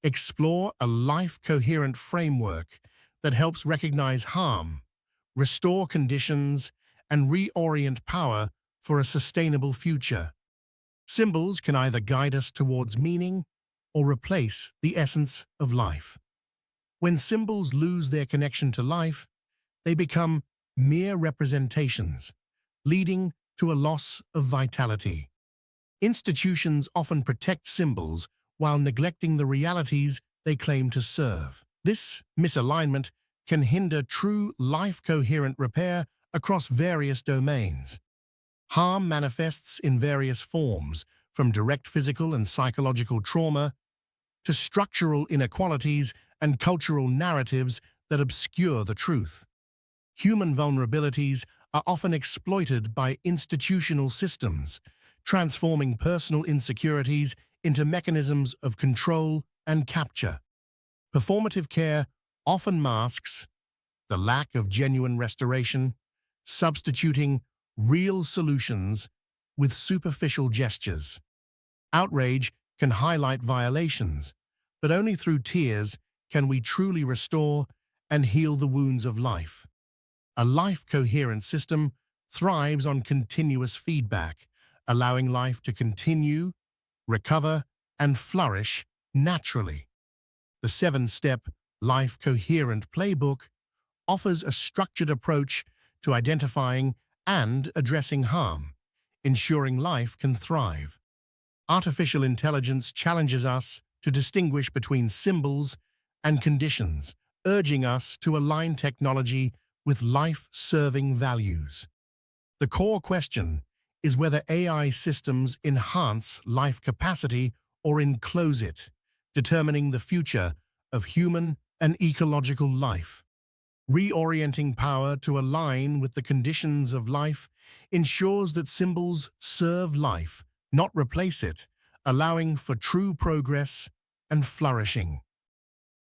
explore a life-coherent framework that helps recognize harm, restore conditions, and reorient power for a sustainable future. Symbols can either guide us towards meaning or replace the essence of life. When symbols lose their connection to life, they become mere representations, leading to a loss of vitality. Institutions often protect symbols while neglecting the realities they claim to serve. This misalignment can hinder true life-coherent repair across various domains. Harm manifests in various forms, from direct physical and psychological trauma to structural inequalities and cultural narratives that obscure the truth. Human vulnerabilities are often exploited by institutional systems, transforming personal insecurities into mechanisms of control and capture. Performative care often masks the lack of genuine restoration, substituting real solutions with superficial gestures. Outrage can highlight violations, but only through tears can we truly restore and heal the wounds of life. A life-coherent system thrives on continuous feedback, allowing life to continue, recover, and flourish naturally. The 7-step Life-Coherent Playbook offers a structured approach to identifying and addressing harm, ensuring life can thrive. Artificial intelligence challenges us to distinguish between symbols and conditions, urging us to align technology with life-serving values. The core question is whether AI systems enhance life capacity or enclose it, determining the future of human and ecological life. Reorienting power to align with the conditions of life ensures that symbols serve life, not replace it, allowing for true progress and flourishing.